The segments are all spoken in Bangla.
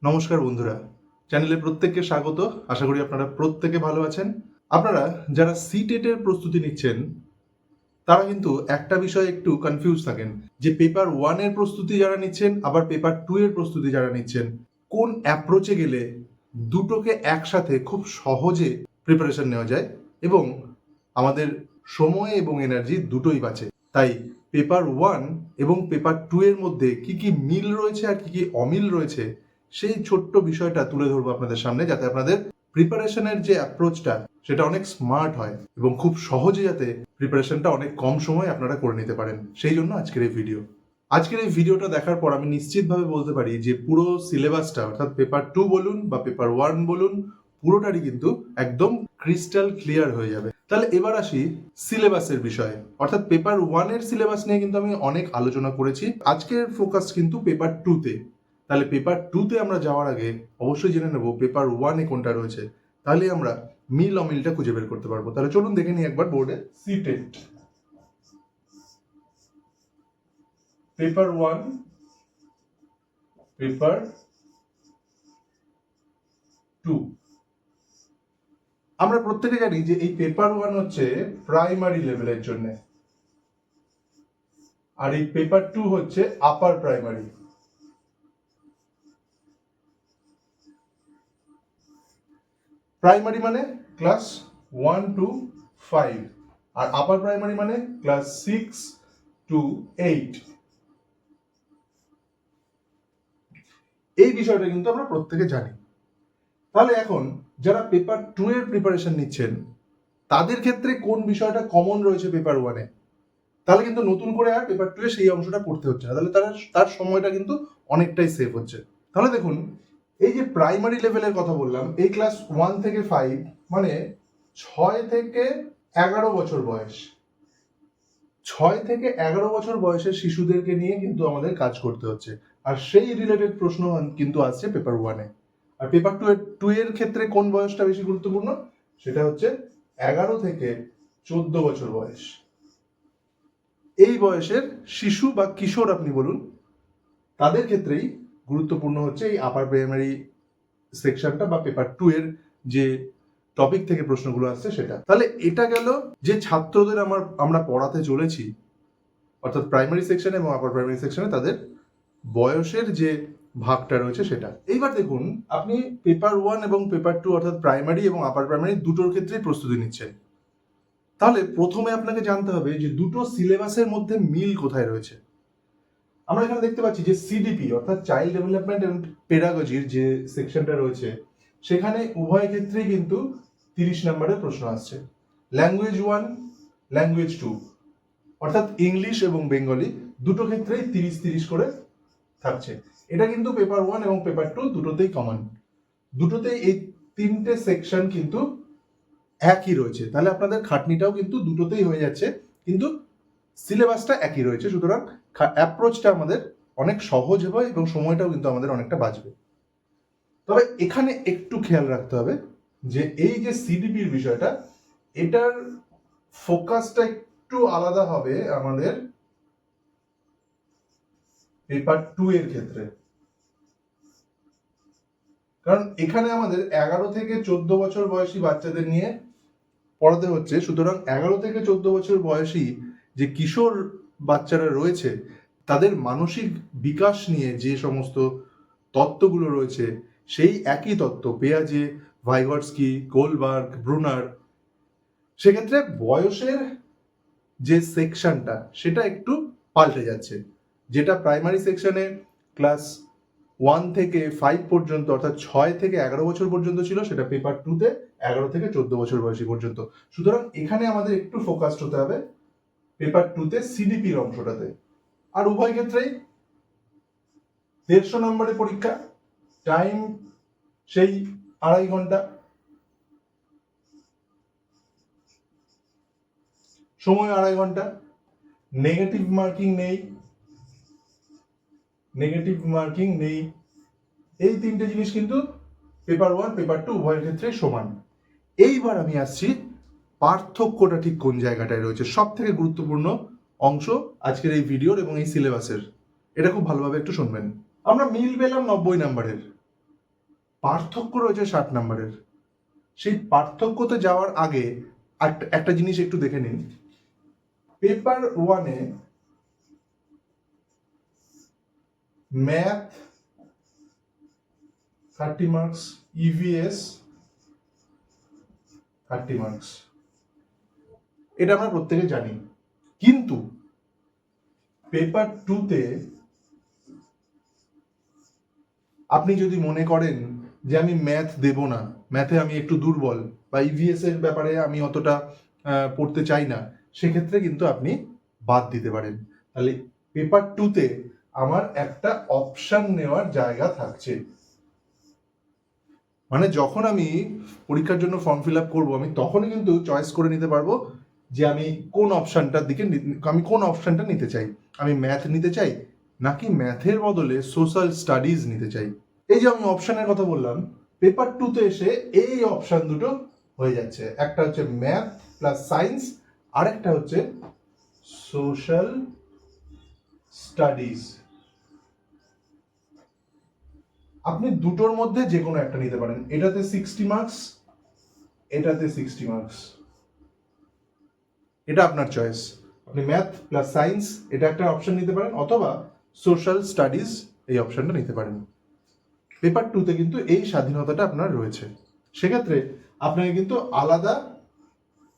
নমস্কার বন্ধুরা, চ্যানেলে প্রত্যেককে স্বাগত। আশা করি আপনারা প্রত্যেকে ভালো আছেন। আপনারা যারা সিটেটের প্রস্তুতি নিচ্ছেন তারা কিন্তু একটা বিষয়ে একটু কনফিউজ থাকেন যে পেপার 1 এর প্রস্তুতি যারা নিচ্ছেন আবার পেপার 2 এর প্রস্তুতি যারা নিচ্ছেন কোন অ্যাপ্রোচে গেলে দুটোকে একসাথে খুব সহজে প্রিপারেশন নেওয়া যায় এবং আমাদের সময় এবং এনার্জি দুটোই বাঁচে। তাই পেপার 1 এবং পেপার 2 এর মধ্যে কি কি মিল রয়েছে আর কি কি অমিল রয়েছে সেই ছোট্ট বিষয়টা তুলে ধরবো আপনাদের সামনে, যাতে আপনাদের প্রিপারেশনের যে অ্যাপ্রোচটা সেটা অনেক স্মার্ট হয় এবং খুব সহজে যাতে প্রিপারেশনটা অনেক কম সময় আপনারা করে নিতে পারেন। সেই জন্য আজকের এই ভিডিওটা দেখার পর আমি নিশ্চিতভাবে বলতে পারি যে পুরো সিলেবাসটা অর্থাৎ পেপার 2 বলুন বা পেপার 1 বলুন পুরোটারই কিন্তু একদম ক্রিস্টাল ক্লিয়ার হয়ে যাবে। তাহলে এবার আসি সিলেবাসের বিষয়ে, অর্থাৎ পেপার 1 এর সিলেবাস নিয়ে কিন্তু আমি অনেক আলোচনা করেছি। আজকের ফোকাস কিন্তু পেপার 2 তে। তাহলে পেপার 2 তে আমরা যাওয়ার আগে অবশ্যই জেনে নেব পেপার 1 এ কোনটা রয়েছে, তাহলে আমরা মিল অমিলটা খুঁজে বের করতে পারবো। তাহলে চলুন দেখে নিই একবার বোর্ডে। CTET paper 1, paper 2। আমরা প্রত্যেকে জানি যে এই পেপার 1 হচ্ছে প্রাইমারি লেভেলের জন্য আর এই পেপার 2 হচ্ছে আপার প্রাইমারি। প্রাইমারি মানে ক্লাস 1 to 5 আর আপার প্রাইমারি মানে ক্লাস 6 to 8। এই বিষয়টা কিন্তু আমরা প্রত্যেকে জানি। তাহলে এখন যারা পেপার 2 এর প্রিপারেশন নিচ্ছেন তাদের ক্ষেত্রে কোন বিষয়টা কমন রয়েছে পেপার 1 এ, তাহলে কিন্তু নতুন করে আর পেপার 2 এ সেই অংশটা পড়তে হচ্ছে না, তাহলে তার সময়টা কিন্তু অনেকটাই সেভ হচ্ছে। তাহলে দেখুন, এই যে প্রাইমারি লেভেলের কথা বললাম, এই ক্লাস 1 থেকে 5 মানে 6 থেকে 11 বছর বয়স, 6 থেকে 11 বছর বয়সের শিশুদেরকে নিয়ে কিন্তু আমাদের কাজ করতে হচ্ছে। আর সেই রিলেটেড প্রশ্ন কিন্তু আসছে পেপার 1 এ। আর পেপার 2 এর ক্ষেত্রে কোন বয়সটা বেশি গুরুত্বপূর্ণ, সেটা হচ্ছে 11 থেকে 14 বছর বয়স। এই বয়সের শিশু বা কিশোর আপনি বলুন, তাদের ক্ষেত্রেই গুরুত্বপূর্ণ হচ্ছে এই আপার প্রাইমারি সেকশনটা বা পেপার 2 এর যে টপিক থেকে প্রশ্নগুলো আসছে সেটা। তাহলে এটা গেল যে ছাত্রদের আমরা পড়াতে চলেছি, অর্থাৎ প্রাইমারি সেকশন এবং আপার প্রাইমারি সেকশনে তাদের বয়সের যে ভাগটা রয়েছে সেটা। এইবার দেখুন, আপনি পেপার 1 এবং পেপার 2 অর্থাৎ প্রাইমারি এবং আপার প্রাইমারি দুটোর ক্ষেত্রেই প্রস্তুতি নিচ্ছেন। তাহলে প্রথমে আপনাকে জানতে হবে যে দুটো সিলেবাসের মধ্যে মিল কোথায় রয়েছে। আমরা এখানে দেখতে পাচ্ছি যে সিডিপি অর্থাৎ চাইল্ড ডেভেলপমেন্ট এন্ড পেডাগজির যে সেকশনটা রয়েছে সেখানে উভয় ক্ষেত্রেই কিন্তু 30 নম্বরের প্রশ্ন আসছে। ল্যাঙ্গুয়েজ 1, ল্যাঙ্গুয়েজ 2 অর্থাৎ ইংলিশ এবং বেঙ্গলি দুটো ক্ষেত্রেই 30-30 করে থাকছে। এটা কিন্তু পেপার 1 এবং পেপার 2 দুটোতেই কমন। দুটোতেই এই তিনটে সেকশন কিন্তু একই রয়েছে, তাহলে আপনাদের খাটনিটাও কিন্তু দুটোতেই হয়ে যাচ্ছে, কিন্তু সিলেবাসটা একই রয়েছে। সুতরাং অ্যাপ্রোচটা আমাদের অনেক সহজ হবে এবং সময়টাও কিন্তু আমাদের অনেকটা বাঁচবে। তবে এখানে একটু খেয়াল রাখতে হবে যে এই যে সিডিপির বিষয়টা, এটার ফোকাসটা একটু আলাদা হবে আমাদের পেপার 2 এর ক্ষেত্রে, কারণ এখানে আমাদের 11 থেকে 14 বছর বয়সী বাচ্চাদের নিয়ে পড়াতে হচ্ছে। সুতরাং 11 থেকে 14 বছর বয়সী যে কিশোর বাচ্চারা রয়েছে তাদের মানসিক বিকাশ নিয়ে যে সমস্ত তত্ত্বগুলো রয়েছে সেই একই তত্ত্ব পেয়াজে, ভাইগটস্কি, গোলবার্গ, ব্রুনার। সেক্ষেত্রে বয়সের যে সেকশনটা সেটা একটু পাল্টে যাচ্ছে। যেটা প্রাইমারি সেকশনে ক্লাস 1 থেকে 5 পর্যন্ত অর্থাৎ 6 থেকে 11 বছর পর্যন্ত ছিল, সেটা পেপার 2 তে 11 থেকে 14 বছর বয়সী পর্যন্ত। সুতরাং এখানে আমাদের একটু ফোকাসড হতে হবে পেপার 2 তে সিডিপির অংশটাতে। আর উভয় ক্ষেত্রেই 150 নম্বরের পরীক্ষা, টাইম সেই 2.5 ঘন্টা, সময় 2.5 ঘন্টা, নেগেটিভ মার্কিং নেই। এই তিনটে জিনিস কিন্তু পেপার 1 পেপার 2 উভয়ের ক্ষেত্রে সমান। এইবার আমি আসছি পার্থক্যটা ঠিক কোন জায়গাটায় রয়েছে, সব থেকে গুরুত্বপূর্ণ অংশ আজকের এই ভিডিওর এবং এই সিলেবাসের। এটা খুব ভালোভাবে একটু শুনবেন। আমরা মিল পেলাম 90 নম্বরের, পার্থক্য রয়েছে 60 নম্বরের। সেই পার্থক্যতে যাওয়ার আগে একটা জিনিস একটু দেখে নিন। পেপার 1-এ ম্যাথ 30 মার্কস, ইভিএস 30 মার্কস, এটা আমরা প্রত্যেকে জানি। কিন্তু পেপার 2-তে আপনি যদি মনে করেন যে আমি ম্যাথ দেব না, ম্যাথে আমি একটু দুর্বল, বা ইভিএস এর ব্যাপারে আমি অতটা পড়তে চাই না, সেক্ষেত্রে কিন্তু আপনি বাদ দিতে পারেন। তাহলে পেপার 2-তে আমার একটা অপশন নেওয়ার জায়গা থাকছে। মানে যখন আমি পরীক্ষার জন্য ফর্ম ফিল আপ করবো, আমি তখনই কিন্তু চয়েস করে নিতে পারবো যে আমি কোন অপশনটা নিতে চাই। আমি ম্যাথ নিতে চাই, নাকি ম্যাথের বদলে সোশ্যাল স্টাডিজ নিতে চাই। এই যে আমি অপশনের কথা বললাম, পেপার 2-তে এসে এই অপশন দুটো হয়ে যাচ্ছে। একটা হচ্ছে ম্যাথ প্লাস সায়েন্স, আর একটা হচ্ছে সোশ্যাল স্টাডিজ। আপনি দুটোর মধ্যে যে কোনো একটা নিতে পারেন। এটাতে 60 মার্কস, এটাতে 60 মার্কস, এটা আপনার চয়েস। আপনি ম্যাথ প্লাস সায়েন্স এটা একটা অপশন নিতে পারেন, অথবা সোশ্যাল স্টাডিজ এই অপশনটা নিতে পারেন। পেপার 2-তে কিন্তু এই স্বাধীনতাটা আপনার রয়েছে। সেক্ষেত্রে আপনাকে কিন্তু আলাদা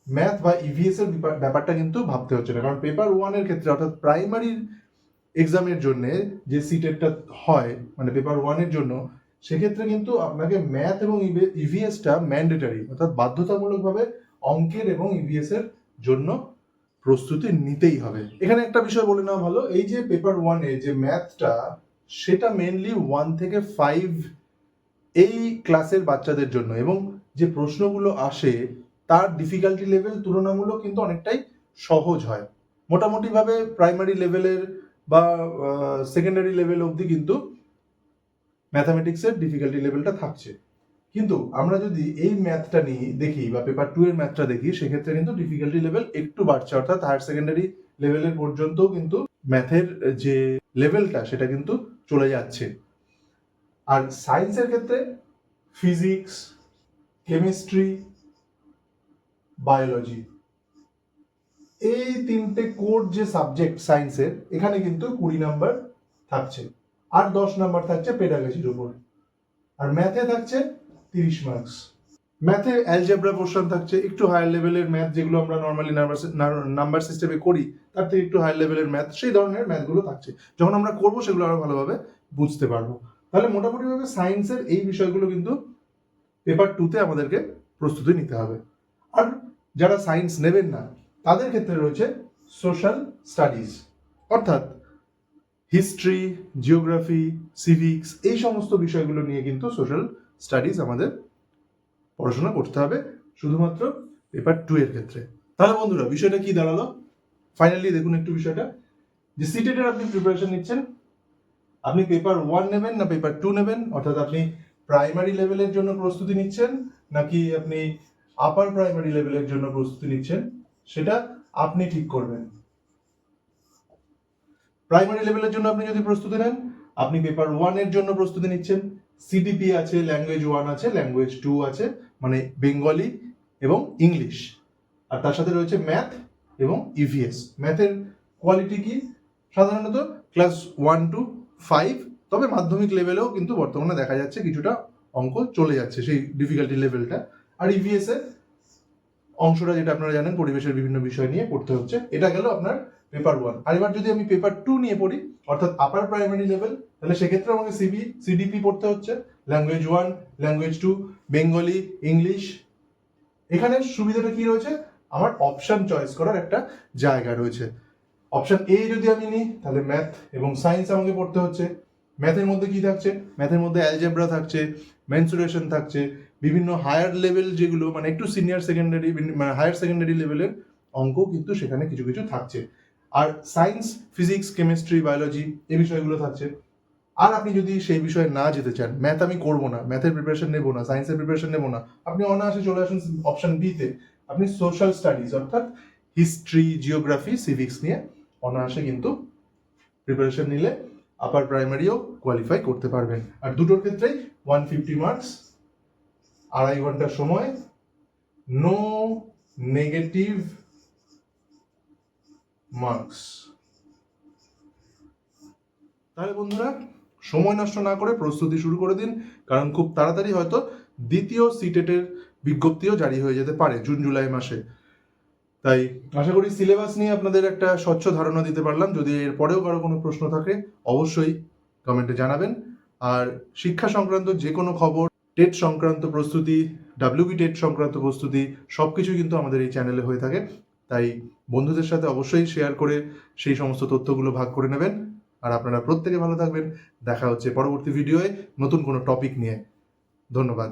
ম্যাথ বা ইভিএস এর ব্যাপারটা কিন্তু ভাবতে হচ্ছে না, কারণ পেপার 1-এর ক্ষেত্রে অর্থাৎ প্রাইমারি এক্সামের জন্য যে সিটেটটা হয়, মানে পেপার 1-এর জন্য, সেক্ষেত্রে কিন্তু আপনাকে ম্যাথ এবং ইভিএসটা ম্যান্ডেটারি, অর্থাৎ বাধ্যতামূলকভাবে অঙ্কের এবং ইভিএস এর জন্য প্রস্তুতি নিতেই হবে। এখানে একটা বিষয় বলে নেওয়া ভালো, এই যে পেপার 1-এ যে ম্যাথটা, সেটা মেনলি 1 থেকে 5 এই ক্লাসের বাচ্চাদের জন্য, এবং যে প্রশ্নগুলো আসে তার ডিফিকাল্টি লেভেল তুলনামূলক কিন্তু অনেকটাই সহজ হয়। মোটামুটিভাবে প্রাইমারি লেভেলের বা সেকেন্ডারি লেভেল অবধি কিন্তু ম্যাথামেটিক্সের ডিফিকাল্টি লেভেলটা থাকছে। কিন্তু আমরা যদি এই ম্যাথটা নিয়ে দেখি বা পেপার 2 এর ম্যাথটা দেখি, সেক্ষেত্রে কিন্তু ডিফিকাল্টি লেভেল একটু বাড়ছে, অর্থাৎ হায়ার সেকেন্ডারি লেভেলের পর্যন্ত কিন্তু ম্যাথের যে লেভেলটা সেটা কিন্তু চলে যাচ্ছে। আর সায়েন্সের ক্ষেত্রে ফিজিক্স, কেমিস্ট্রি, বায়োলজি, এই তিনটে কোর যে সাবজেক্ট সায়েন্সের, এখানে কিন্তু 20 নাম্বার থাকছে, আর 10 নাম্বার থাকছে পেডাগজির উপর। আর ম্যাথে থাকছে 30 মার্কস। ম্যাথে অ্যালজেব্রা পোর্শন থাকছে, একটু হায়ার লেভেলের ম্যাথ, যেগুলো আমরা নর্মালি নাম্বার সিস্টেমে করি তার থেকে একটু হায়ার লেভেলের ম্যাথ, সেই ধরনের ম্যাথগুলো থাকছে। যখন আমরা করবো সেগুলো আরো ভালোভাবে বুঝতে পারবো। তাহলে মোটামুটিভাবে সায়েন্সের এই বিষয়গুলো কিন্তু পেপার 2-তে আমাদেরকে প্রস্তুতি নিতে হবে। আর যারা সায়েন্স নেবেন না, তাদের ক্ষেত্রে রয়েছে সোশ্যাল স্টাডিজ, অর্থাৎ হিস্ট্রি, জিওগ্রাফি, সিভিক্স, এই সমস্ত বিষয়গুলো নিয়ে কিন্তু সোশ্যাল স্টাডিজ আমাদের পড়াশোনা করতে হবে, শুধুমাত্র পেপার 2 এর ক্ষেত্রে। তাহলে বন্ধুরা, বিষয়টা কি দাঁড়ালো? ফাইনালি দেখুন একটু বিষয়টা, যে সিটেটের আপনি প্রিপারেশন নিচ্ছেন, আপনি পেপার 1 নেবেন না পেপার 2 নেবেন, অর্থাৎ আপনি প্রাইমারি লেভেলের জন্য প্রস্তুতি নিচ্ছেন নাকি আপনি আপার প্রাইমারি লেভেলের জন্য প্রস্তুতি নিচ্ছেন, সেটা আপনি ঠিক করবেন। প্রাইমারি লেভেলের জন্য আপনি যদি প্রস্তুতি নেন, আপনি পেপার 1 এর জন্য প্রস্তুতি নিচ্ছেন। সিডিপি আছে, ল্যাঙ্গুয়েজ 1 আছে, ল্যাঙ্গুয়েজ 2 আছে, মানে বেঙ্গলি এবং ইংলিশ, আর তার সাথে রয়েছে ম্যাথ এবং ইভিএস। ম্যাথের কোয়ালিটি কি? সাধারণত ক্লাস 1 to 5, তবে মাধ্যমিক লেভেলেও কিন্তু বর্তমানে দেখা যাচ্ছে কিছুটা অঙ্ক চলে যাচ্ছে সেই ডিফিকাল্টি লেভেলটা। আর ইভিএস এর অংশটা, যেটা আপনারা জানেন, পরিবেশের বিভিন্ন বিষয় নিয়ে পড়তে হচ্ছে। এটা গেল আপনার পেপার 1। আর এবার যদি আমি পেপার 2 নিয়ে পড়ি, অর্থাৎ আপার প্রাইমারি লেভেল, তাহলে সেক্ষেত্রে আমাকে সিডিপি পড়তে হচ্ছে, ল্যাঙ্গুয়েজ 1, ল্যাঙ্গুয়েজ 2, বেঙ্গলি, ইংলিশ। এখানে সুবিধাটা কি রয়েছে? আমার অপশন চয়েস করার একটা জায়গা রয়েছে। অপশন এ যদি আমি নিই, তাহলে ম্যাথ এবং সায়েন্স আমাকে পড়তে হচ্ছে। ম্যাথের মধ্যে কি থাকছে? ম্যাথের মধ্যে অ্যালজেব্রা থাকছে, মেনসুরেশন থাকছে, বিভিন্ন হায়ার লেভেল যেগুলো, মানে একটু সিনিয়র সেকেন্ডারি, মানে হায়ার সেকেন্ডারি লেভেলের অঙ্ক কিন্তু সেখানে কিছু কিছু থাকছে। আর সায়েন্স, ফিজিক্স, কেমিস্ট্রি, বায়োলজি, এই বিষয়গুলো থাকছে। আর আপনি যদি সেই বিষয়ে না যেতে চান, ম্যাথ আমি করবো না, ম্যাথের প্রিপারেশন নেবো না, সায়েন্সের প্রিপারেশন নেবো না, আপনি অনায়াসে চলে আসুন অপশন বি তে। আপনি সোশ্যাল স্টাডিজ, অর্থাৎ হিস্ট্রি, জিওগ্রাফি, সিভিক্স নিয়ে অনায়াসে কিন্তু প্রিপারেশন নিলে আপার প্রাইমারিও কোয়ালিফাই করতে পারবেন। আর দুটোর ক্ষেত্রেই 150 মার্কস, 2.5 ঘন্টার সময়, নো নেগেটিভ মার্কস। তাহলে বন্ধুরা, সময় নষ্ট না করে প্রস্তুতি শুরু করে দিন, কারণ খুব তাড়াতাড়ি হয়তো দ্বিতীয় সিটেটের বিজ্ঞপ্তিও জারি হয়ে যেতে পারে জুন জুলাই মাসে। তাই আশা করি সিলেবাস নিয়ে আপনাদের একটা স্বচ্ছ ধারণা দিতে পারলাম। যদি এর পরেও কারো কোনো প্রশ্ন থাকে অবশ্যই কমেন্টে জানাবেন। আর শিক্ষা সংক্রান্ত যে কোনো খবর, টেট সংক্রান্ত প্রস্তুতি, ডাব্লিউবি টেট সংক্রান্ত প্রস্তুতি সব কিছুই কিন্তু আমাদের এই চ্যানেলে হয়ে থাকে। তাই বন্ধুদের সাথে অবশ্যই শেয়ার করে সেই সমস্ত তথ্যগুলো ভাগ করে নেবেন। আর আপনারা প্রত্যেকে ভালো থাকবেন। দেখা হচ্ছে পরবর্তী ভিডিওয়ে নতুন কোনো টপিক নিয়ে। ধন্যবাদ।